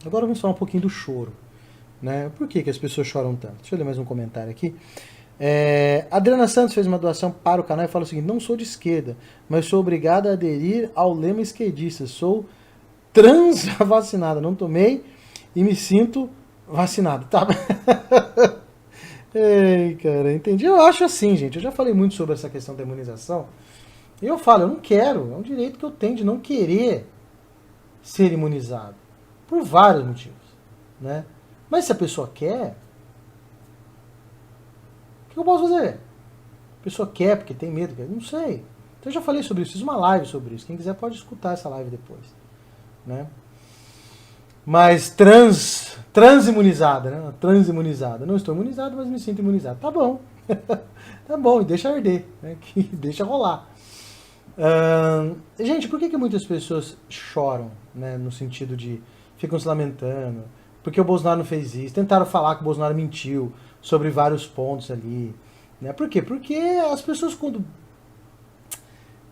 Agora vamos falar um pouquinho do choro. Né? Por que as pessoas choram tanto? Deixa eu ler mais um comentário aqui. Adriana Santos fez uma doação para o canal e fala o seguinte: não sou de esquerda, mas sou obrigada a aderir ao lema esquerdista. Sou trans vacinada, não tomei e me sinto vacinado. Tá? Ei, cara, entendi. Eu acho assim, gente. Eu já falei muito sobre essa questão da imunização. E eu falo, eu não quero. É um direito que eu tenho de não querer ser imunizado. Por vários motivos. Né? Mas se a pessoa quer, o que eu posso fazer? A pessoa quer porque tem medo, não sei. Então eu já falei sobre isso, fiz uma live sobre isso. Quem quiser pode escutar essa live depois. Né? Mas transimunizada, né? Transimunizada. Não estou imunizado, mas me sinto imunizado. Tá bom. Tá bom, e deixa arder, né? Deixa rolar. Gente, por que muitas pessoas choram, né? No sentido de ficam se lamentando? Porque o Bolsonaro não fez isso. Tentaram falar que o Bolsonaro mentiu sobre vários pontos ali. Né? Por quê? Porque as pessoas quando...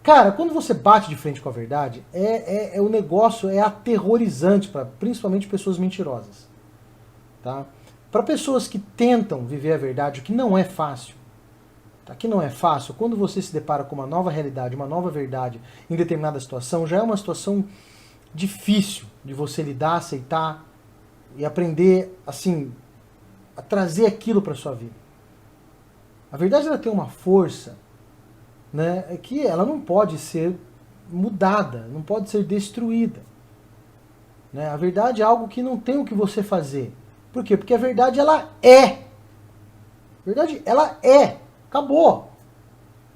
Cara, quando você bate de frente com a verdade, o negócio é aterrorizante para principalmente pessoas mentirosas. Tá? Para pessoas que tentam viver a verdade, o que não é fácil. Tá? Que não é fácil, quando você se depara com uma nova realidade, uma nova verdade em determinada situação, já é uma situação difícil de você lidar, aceitar e aprender, assim, a trazer aquilo para sua vida. A verdade ela tem uma força, né, que ela não pode ser mudada, não pode ser destruída. Né? A verdade é algo que não tem o que você fazer. Por quê? Porque a verdade ela é. A verdade ela é. Acabou.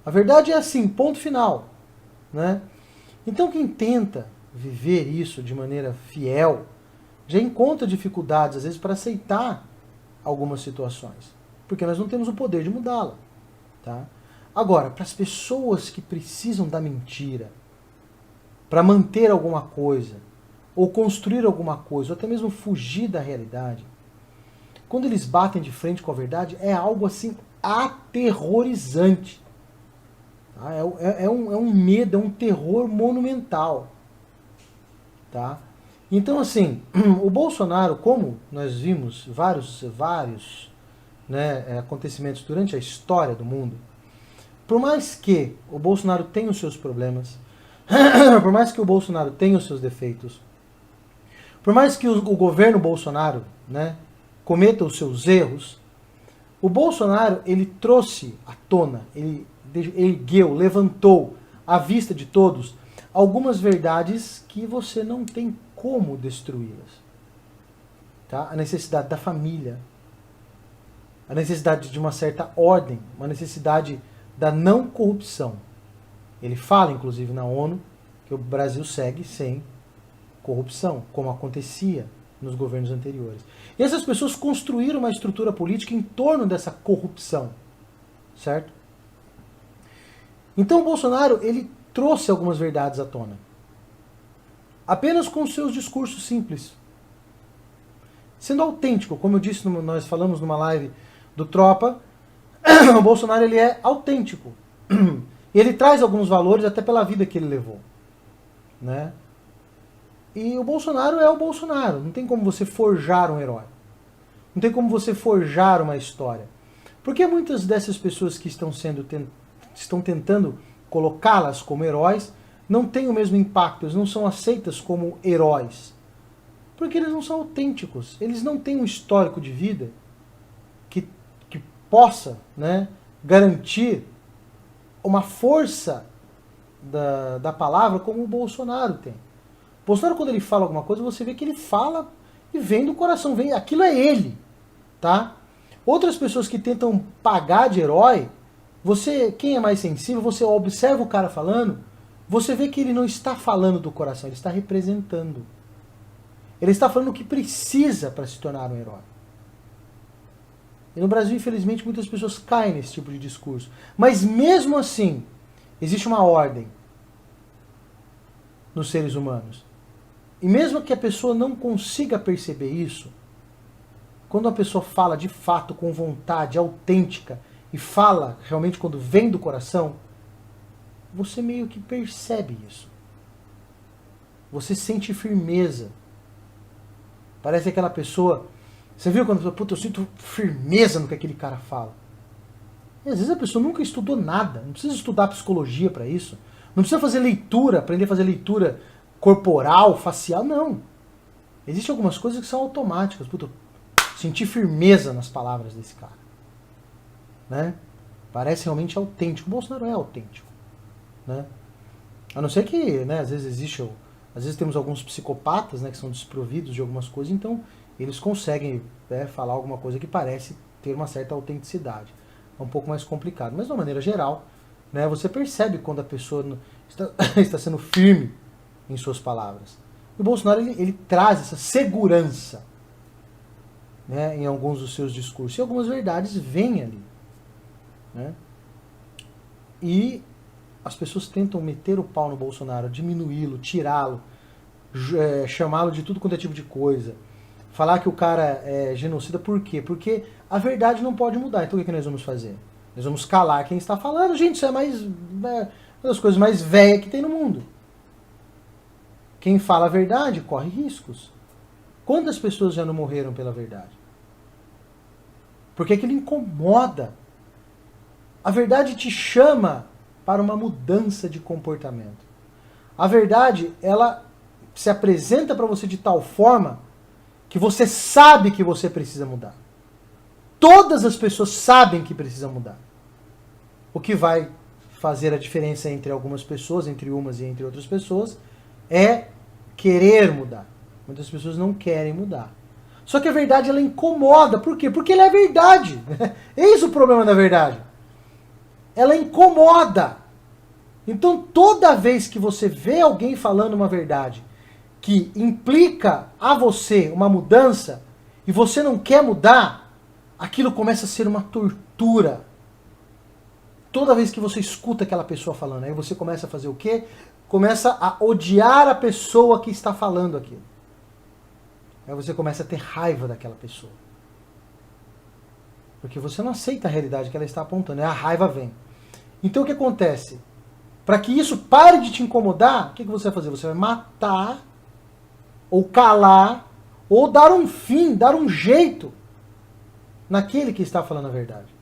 A verdade é assim, ponto final. Né? Então quem tenta viver isso de maneira fiel já encontra dificuldades, às vezes, para aceitar algumas situações. Porque nós não temos o poder de mudá-la. Tá? Agora, para as pessoas que precisam da mentira, para manter alguma coisa, ou construir alguma coisa, ou até mesmo fugir da realidade, quando eles batem de frente com a verdade, é algo assim aterrorizante. Tá? É um medo, é um terror monumental. Tá? Então, assim, o Bolsonaro, como nós vimos vários né, acontecimentos durante a história do mundo, por mais que o Bolsonaro tenha os seus problemas, por mais que o Bolsonaro tenha os seus defeitos, por mais que o governo Bolsonaro né, cometa os seus erros, o Bolsonaro ele trouxe à tona, ele ergueu, levantou à vista de todos algumas verdades que você não tem como destruí-las. Tá? A necessidade da família, a necessidade de uma certa ordem, uma necessidade da não corrupção. Ele fala, inclusive, na ONU, que o Brasil segue sem corrupção, como acontecia nos governos anteriores. E essas pessoas construíram uma estrutura política em torno dessa corrupção, certo? Então o Bolsonaro, ele trouxe algumas verdades à tona. Apenas com seus discursos simples. Sendo autêntico, como eu disse, nós falamos numa live do Tropa, o Bolsonaro ele é autêntico. E ele traz alguns valores até pela vida que ele levou. Né? E o Bolsonaro é o Bolsonaro. Não tem como você forjar um herói. Não tem como você forjar uma história. Porque muitas dessas pessoas que estão tentando colocá-las como heróis não têm o mesmo impacto, eles não são aceitas como heróis. Porque eles não são autênticos. Eles não têm um histórico de vida que possa né, garantir uma força da palavra como o Bolsonaro tem. O Bolsonaro, quando ele fala alguma coisa, você vê que ele fala e vem do coração, vem, aquilo é ele. Tá? Outras pessoas que tentam pagar de herói, quem é mais sensível, você observa o cara falando, você vê que ele não está falando do coração, ele está representando. Ele está falando o que precisa para se tornar um herói. E no Brasil, infelizmente, muitas pessoas caem nesse tipo de discurso. Mas mesmo assim, existe uma ordem nos seres humanos. E mesmo que a pessoa não consiga perceber isso, quando a pessoa fala de fato, com vontade, autêntica, e fala realmente quando vem do coração, você meio que percebe isso. Você sente firmeza. Parece aquela pessoa... Você viu quando você fala, puta, eu sinto firmeza no que aquele cara fala. E às vezes a pessoa nunca estudou nada. Não precisa estudar psicologia para isso. Não precisa fazer leitura, aprender a fazer leitura corporal, facial, não. Existem algumas coisas que são automáticas. Puta, sentir firmeza nas palavras desse cara. Né? Parece realmente autêntico. O Bolsonaro é autêntico. Né? A não ser que, né, às vezes temos alguns psicopatas, né, que são desprovidos de algumas coisas, então eles conseguem, né, falar alguma coisa que parece ter uma certa autenticidade. É um pouco mais complicado. Mas de uma maneira geral, né, você percebe quando a pessoa está sendo firme em suas palavras. E o Bolsonaro ele traz essa segurança, né, em alguns dos seus discursos. E algumas verdades vêm ali. Né? E as pessoas tentam meter o pau no Bolsonaro, diminuí-lo, tirá-lo, chamá-lo de tudo quanto é tipo de coisa. Falar que o cara é genocida, por quê? Porque a verdade não pode mudar. Então o que nós vamos fazer? Nós vamos calar quem está falando. Gente, isso é uma das coisas mais velhas que tem no mundo. Quem fala a verdade corre riscos. Quantas pessoas já não morreram pela verdade? Porque aquilo incomoda. A verdade te chama para uma mudança de comportamento. A verdade, ela se apresenta para você de tal forma que você sabe que você precisa mudar. Todas as pessoas sabem que precisa mudar. O que vai fazer a diferença entre algumas pessoas, entre umas e entre outras pessoas, é querer mudar. Muitas pessoas não querem mudar. Só que a verdade, ela incomoda. Por quê? Porque ela é verdade. Eis o problema da verdade. Ela incomoda. Então, toda vez que você vê alguém falando uma verdade que implica a você uma mudança e você não quer mudar, aquilo começa a ser uma tortura. Toda vez que você escuta aquela pessoa falando, aí você começa a fazer o quê? Começa a odiar a pessoa que está falando aquilo. Aí você começa a ter raiva daquela pessoa. Porque você não aceita a realidade que ela está apontando, a raiva vem. Então o que acontece? Para que isso pare de te incomodar, o que você vai fazer? Você vai matar, ou calar, ou dar um fim, dar um jeito naquele que está falando a verdade.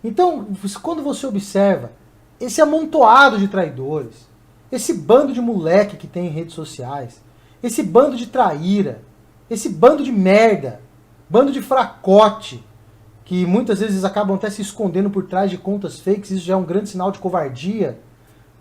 Então, quando você observa esse amontoado de traidores, esse bando de moleque que tem em redes sociais, esse bando de traíra, esse bando de merda, bando de fracote, que muitas vezes acabam até se escondendo por trás de contas fakes, isso já é um grande sinal de covardia,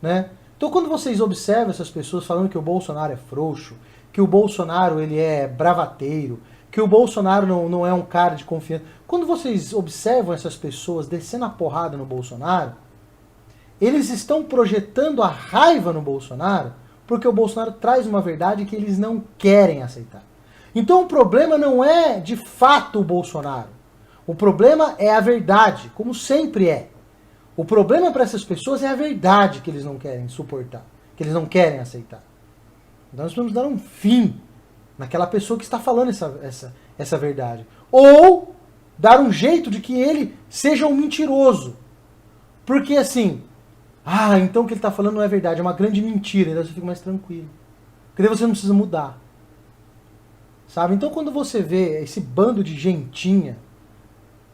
né? Então quando vocês observam essas pessoas falando que o Bolsonaro é frouxo, que o Bolsonaro ele é bravateiro, que o Bolsonaro não é um cara de confiança, quando vocês observam essas pessoas descendo a porrada no Bolsonaro, eles estão projetando a raiva no Bolsonaro porque o Bolsonaro traz uma verdade que eles não querem aceitar. Então o problema não é de fato o Bolsonaro. O problema é a verdade, como sempre é. O problema para essas pessoas é a verdade que eles não querem suportar, que eles não querem aceitar. Então nós precisamos dar um fim naquela pessoa que está falando essa verdade. Ou dar um jeito de que ele seja um mentiroso. Porque assim, então o que ele está falando não é verdade, é uma grande mentira, então você fica mais tranquilo. Porque daí você não precisa mudar. Sabe? Então quando você vê esse bando de gentinha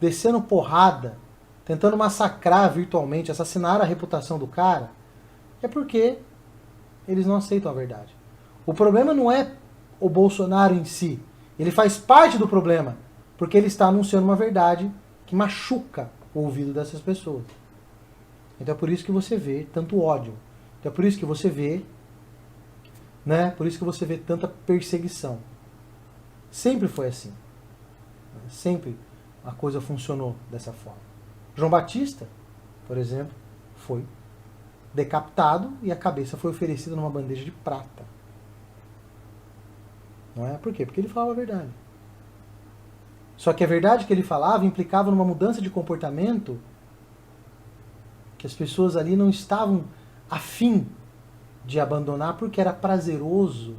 descendo porrada, tentando massacrar virtualmente, assassinar a reputação do cara, é porque eles não aceitam a verdade. O problema não é o Bolsonaro em si. Ele faz parte do problema, porque ele está anunciando uma verdade que machuca o ouvido dessas pessoas. Então é por isso que você vê tanto ódio. Então é por isso que você vê, né? Por isso que você vê tanta perseguição. Sempre foi assim. Sempre a coisa funcionou dessa forma. João Batista, por exemplo, foi decapitado e a cabeça foi oferecida numa bandeja de prata. Não é? Por quê? Porque ele falava a verdade. Só que a verdade que ele falava implicava numa mudança de comportamento que as pessoas ali não estavam afim de abandonar porque era prazeroso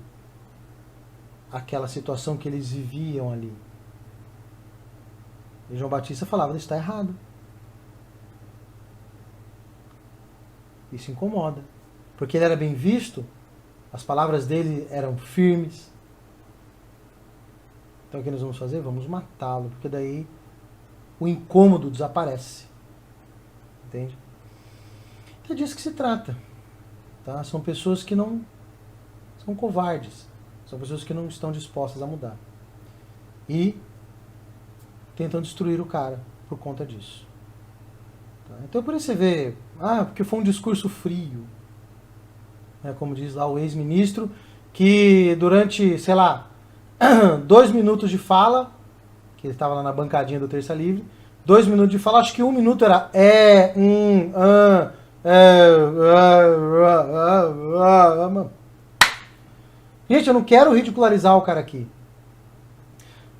aquela situação que eles viviam ali. E João Batista falava, isso está errado. Isso incomoda. Porque ele era bem visto, as palavras dele eram firmes, Então o que nós vamos fazer? Vamos matá-lo, porque daí o incômodo desaparece. Entende? Então é disso que se trata. Tá? São pessoas que não são covardes. São pessoas que não estão dispostas a mudar. E tentam destruir o cara por conta disso. Tá? Então por isso você vê, porque foi um discurso frio. Como diz lá o ex-ministro, que durante, 2 minutos de fala, que ele estava lá na bancadinha do Terça Livre, 2 minutos de fala, acho que 1 minuto era Gente, eu não quero ridicularizar o cara aqui.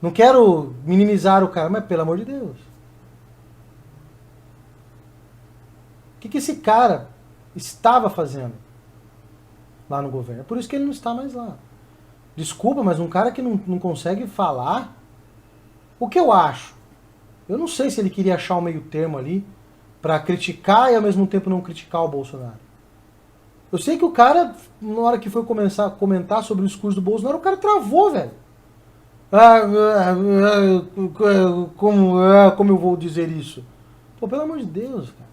Não quero minimizar o cara, mas pelo amor de Deus. O que esse cara estava fazendo lá no governo? É por isso que ele não está mais lá. Desculpa, mas um cara que não consegue falar, o que eu acho? Eu não sei se ele queria achar um meio termo ali para criticar e ao mesmo tempo não criticar o Bolsonaro. Eu sei que o cara, na hora que foi começar a comentar sobre o discurso do Bolsonaro, o cara travou, velho. Como eu vou dizer isso? Pô, pelo amor de Deus, cara.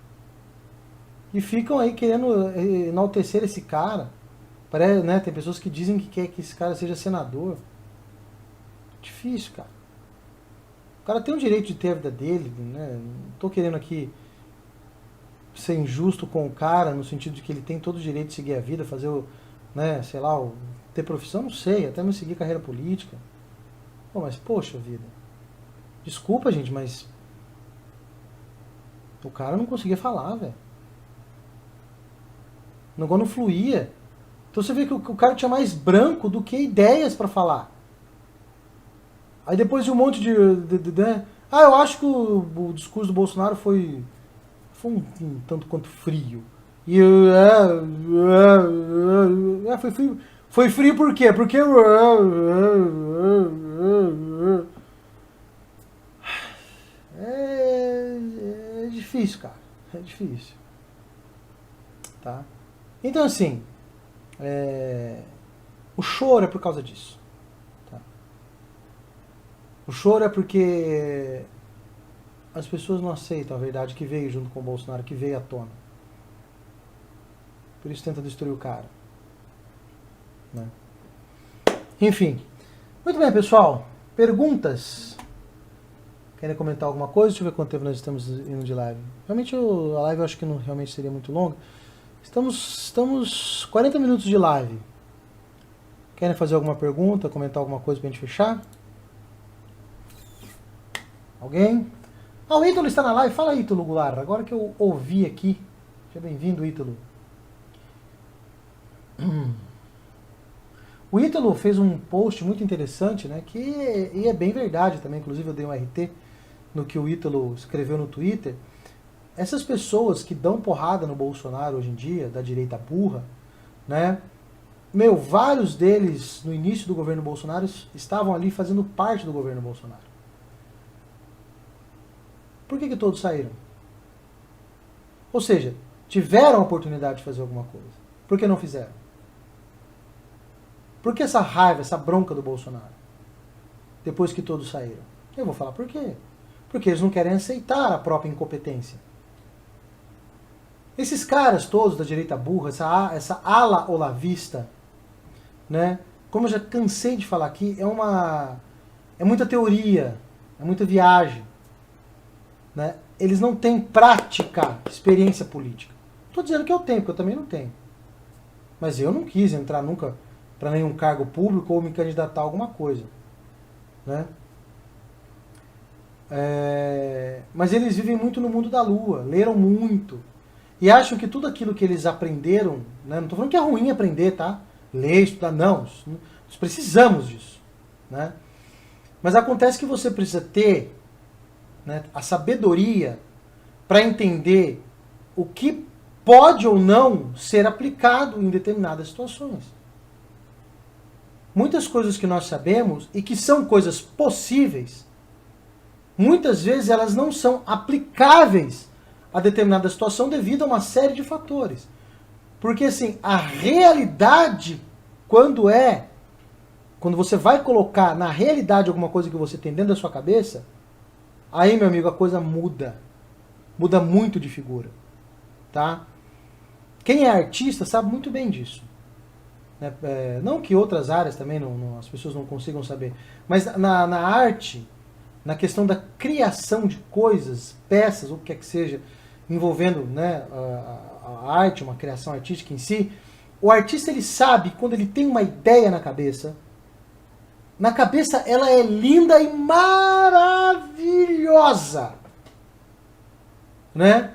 E ficam aí querendo enaltecer esse cara. Parece, né, tem pessoas que dizem que quer que esse cara seja senador. Difícil, cara. O cara tem o direito de ter a vida dele, né? Não tô querendo aqui ser injusto com o cara, no sentido de que ele tem todo o direito de seguir a vida, fazer o, né, ter profissão, não sei, até me seguir carreira política. Pô, mas poxa vida. Desculpa, gente, mas o cara não conseguia falar, velho. O negócio não fluía. Então você vê que o cara tinha mais branco do que ideias para falar. Aí depois de um monte de eu acho que o discurso do Bolsonaro foi um tanto quanto frio. E foi frio por quê? Porque é difícil, cara. É difícil. Tá? Então assim, o choro é por causa disso. Tá? O choro é porque as pessoas não aceitam a verdade que veio junto com o Bolsonaro, que veio à tona. Por isso tenta destruir o cara. Né? Enfim. Muito bem, pessoal. Perguntas? Querem comentar alguma coisa? Deixa eu ver quanto tempo nós estamos indo de live. Realmente a live eu acho que não realmente seria muito longa. Estamos 40 minutos de live. Querem fazer alguma pergunta, comentar alguma coisa pra gente fechar? Alguém? O Ítalo está na live. Fala, Ítalo Goulart. Agora que eu ouvi aqui. Seja bem-vindo, Ítalo. O Ítalo fez um post muito interessante, né? E é bem verdade também. Inclusive eu dei um RT no que o Ítalo escreveu no Twitter. Essas pessoas que dão porrada no Bolsonaro hoje em dia, da direita burra, né? Vários deles, no início do governo Bolsonaro, estavam ali fazendo parte do governo Bolsonaro. Por que todos saíram? Ou seja, tiveram a oportunidade de fazer alguma coisa. Por que não fizeram? Por que essa raiva, essa bronca do Bolsonaro? Depois que todos saíram. Eu vou falar por quê. Porque eles não querem aceitar a própria incompetência. Esses caras todos da direita burra, essa ala olavista, né? Como eu já cansei de falar aqui, é muita teoria, é muita viagem. Né? Eles não têm prática, experiência política. Estou dizendo que eu tenho, porque eu também não tenho. Mas eu não quis entrar nunca para nenhum cargo público ou me candidatar a alguma coisa. Né? Mas eles vivem muito no mundo da lua, leram muito. E acham que tudo aquilo que eles aprenderam, né? Não estou falando que é ruim aprender, tá? Ler, estudar, não. Nós precisamos disso. Né? Mas acontece que você precisa ter, né, a sabedoria para entender o que pode ou não ser aplicado em determinadas situações. Muitas coisas que nós sabemos e que são coisas possíveis, muitas vezes elas não são aplicáveis a determinada situação devido a uma série de fatores. Porque assim, a realidade, quando quando você vai colocar na realidade alguma coisa que você tem dentro da sua cabeça, aí, meu amigo, a coisa muda. Muda muito de figura. Tá? Quem é artista sabe muito bem disso. Não que outras áreas também as pessoas não consigam saber, mas na arte, na questão da criação de coisas, peças, ou o que quer que seja, envolvendo, né, a arte, uma criação artística em si, o artista ele sabe quando ele tem uma ideia na cabeça ela é linda e maravilhosa, né?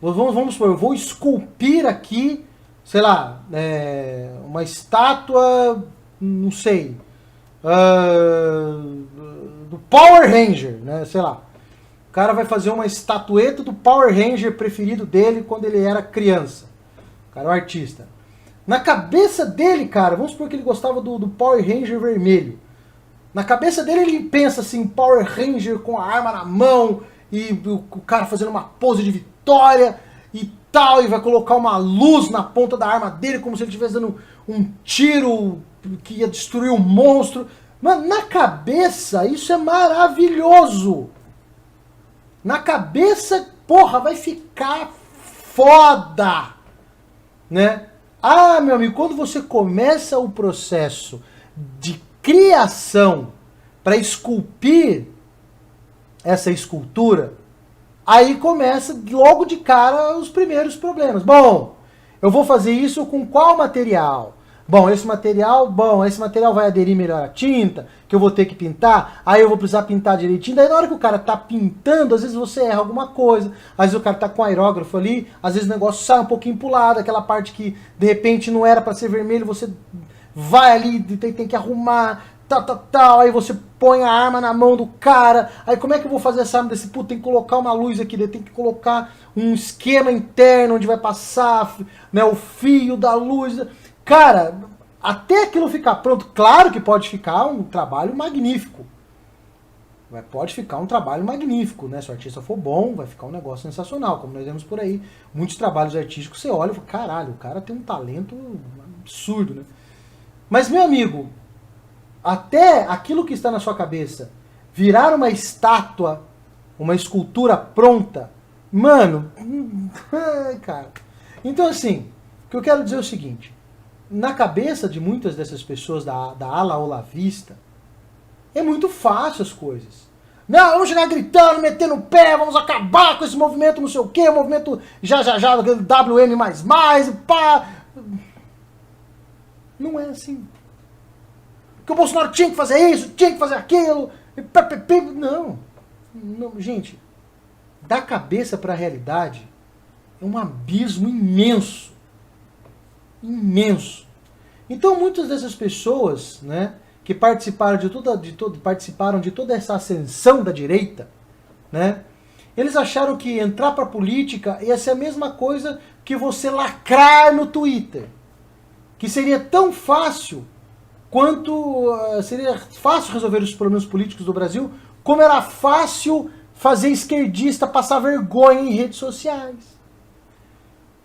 Vamos supor, eu vou esculpir aqui, sei lá, uma estátua, não sei, do Power Ranger, né? Sei lá. O cara vai fazer uma estatueta do Power Ranger preferido dele quando ele era criança. O cara é um artista. Na cabeça dele, cara, vamos supor que ele gostava do Power Ranger vermelho. Na cabeça dele ele pensa assim, Power Ranger com a arma na mão, e o cara fazendo uma pose de vitória e tal, e vai colocar uma luz na ponta da arma dele, como se ele estivesse dando um tiro que ia destruir um monstro. Mano, na cabeça isso é maravilhoso. Na cabeça, porra, vai ficar foda, né? Ah, meu amigo, quando você começa o processo de criação para esculpir essa escultura, aí começa logo de cara os primeiros problemas. Bom, eu vou fazer isso com qual material? Bom, esse material vai aderir melhor à tinta, que eu vou ter que pintar, aí eu vou precisar pintar direitinho. Daí na hora que o cara tá pintando, às vezes você erra alguma coisa, às vezes o cara tá com aerógrafo ali, às vezes o negócio sai um pouquinho pro lado, aquela parte que de repente não era para ser vermelho, você vai ali, tem que arrumar, tal, aí você põe a arma na mão do cara, aí como é que eu vou fazer essa arma desse puto? Tem que colocar uma luz aqui, tem que colocar um esquema interno onde vai passar, né, o fio da luz. Cara, até aquilo ficar pronto, claro que pode ficar um trabalho magnífico. Pode ficar um trabalho magnífico, né? Se o artista for bom, vai ficar um negócio sensacional, como nós vemos por aí. Muitos trabalhos artísticos, você olha e fala, caralho, o cara tem um talento absurdo, né? Mas, meu amigo, até aquilo que está na sua cabeça virar uma estátua, uma escultura pronta, mano, cara. Então, assim, o que eu quero dizer é o seguinte, na cabeça de muitas dessas pessoas da ala olavista, é muito fácil as coisas. Não, vamos chegar gritando, metendo o pé, vamos acabar com esse movimento não sei o quê, o movimento já, WM++, pá. Não é assim. Que o Bolsonaro tinha que fazer isso, tinha que fazer aquilo. Não, gente, da cabeça para a realidade é um abismo imenso. Imenso. Então muitas dessas pessoas, né, que participaram participaram de toda essa ascensão da direita, né, eles acharam que entrar para a política ia ser a mesma coisa que você lacrar no Twitter. Que seria tão fácil quanto seria fácil resolver os problemas políticos do Brasil, como era fácil fazer esquerdista passar vergonha em redes sociais.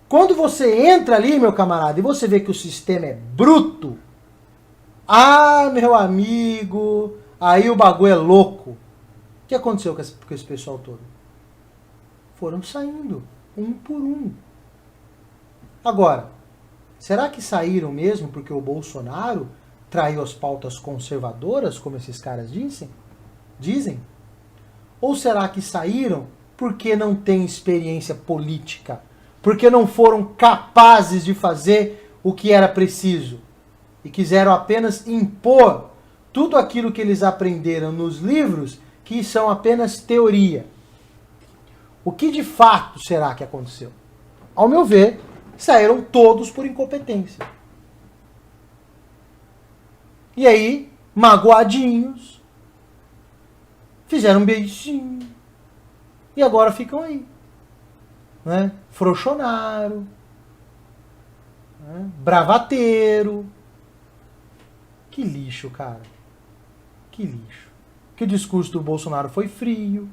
Quando você entra ali, meu camarada, e você vê que o sistema é bruto, ah, meu amigo, aí o bagulho é louco. O que aconteceu com esse pessoal todo? Foram saindo, um por um. Agora, será que saíram mesmo porque o Bolsonaro traiu as pautas conservadoras, como esses caras dizem? Ou será que saíram porque não têm experiência política? Porque não foram capazes de fazer o que era preciso? E quiseram apenas impor tudo aquilo que eles aprenderam nos livros, que são apenas teoria. O que de fato será que aconteceu? Ao meu ver, saíram todos por incompetência. E aí, magoadinhos, fizeram um beijinho, e agora ficam aí. Né? Frouxonaram, né? Bravateiro. Que lixo, cara. Que lixo. Que o discurso do Bolsonaro foi frio.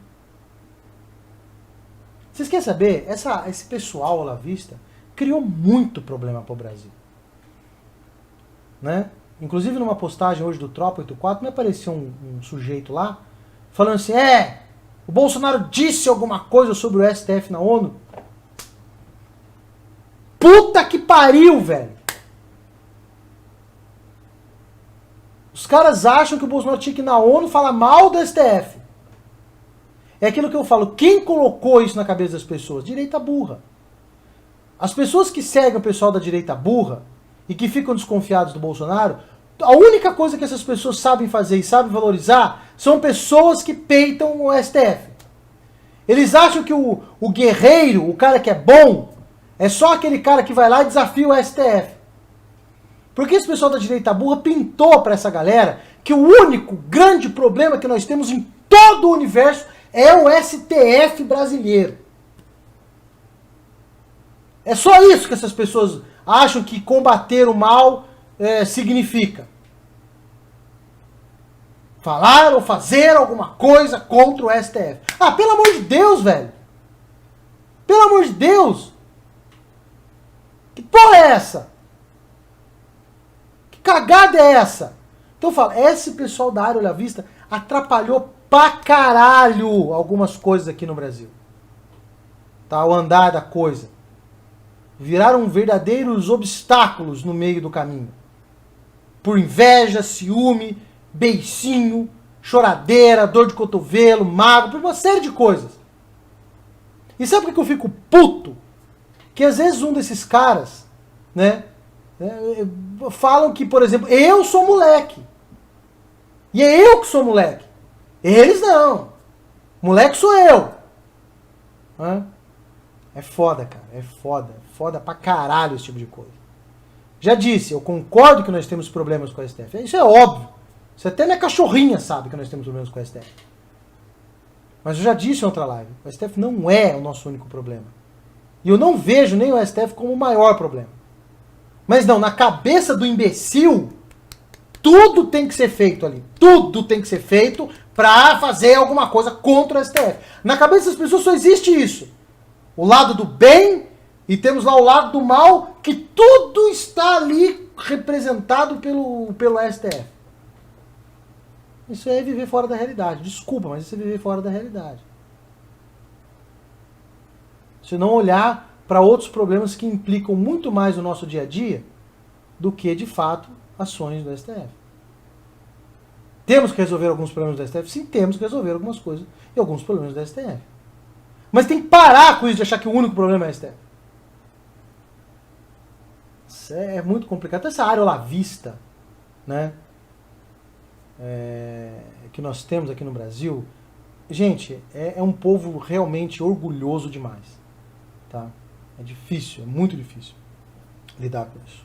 Vocês querem saber? Esse pessoal olavista criou muito problema para o Brasil. Né? inclusive numa postagem hoje do Tropa 84, me apareceu um sujeito lá, falando assim, o Bolsonaro disse alguma coisa sobre o STF na ONU. Puta que pariu, velho! Os caras acham que o Bolsonaro tinha que ir na ONU falar mal do STF. É aquilo que eu falo, quem colocou isso na cabeça das pessoas? Direita burra. As pessoas que seguem o pessoal da direita burra e que ficam desconfiados do Bolsonaro, a única coisa que essas pessoas sabem fazer e sabem valorizar são pessoas que peitam o STF. Eles acham que o guerreiro, o cara que é bom, é só aquele cara que vai lá e desafia o STF. Porque esse pessoal da direita burra pintou para essa galera que o único grande problema que nós temos em todo o universo é o STF brasileiro. É só isso que essas pessoas acham que combater o mal significa. Falar ou fazer alguma coisa contra o STF. Ah, pelo amor de Deus, velho! Pelo amor de Deus! Que porra é essa? Que cagada é essa? Então eu falo, esse pessoal da área Olha à Vista atrapalhou pra caralho algumas coisas aqui no Brasil. Tá? O andar da coisa. Viraram verdadeiros obstáculos no meio do caminho. Por inveja, ciúme, beicinho, choradeira, dor de cotovelo, mago, por uma série de coisas. E sabe por que eu fico puto? Que às vezes um desses caras, né, falam que, por exemplo, eu sou moleque. E é eu que sou moleque. Eles não. Moleque sou eu. É foda, cara. É foda. É foda pra caralho esse tipo de coisa. Já disse, eu concordo que nós temos problemas com a STF. Isso é óbvio. Isso até minha cachorrinha sabe que nós temos problemas com a STF. Mas eu já disse em outra live, o STF não é o nosso único problema. E eu não vejo nem o STF como o maior problema. Mas não, na cabeça do imbecil, tudo tem que ser feito ali. Tudo tem que ser feito pra fazer alguma coisa contra o STF. Na cabeça das pessoas só existe isso. O lado do bem e temos lá o lado do mal, que tudo está ali representado pelo STF. Isso é viver fora da realidade. Desculpa, mas isso é viver fora da realidade. Se não olhar para outros problemas que implicam muito mais no nosso dia a dia do que, de fato, ações do STF. Temos que resolver alguns problemas do STF? Sim, temos que resolver algumas coisas e alguns problemas do STF. Mas tem que parar com isso de achar que o único problema é o STF. Isso é muito complicado. Essa área Olha à Vista, né, que nós temos aqui no Brasil, gente, é um povo realmente orgulhoso demais. Tá? É difícil, é muito difícil lidar com isso.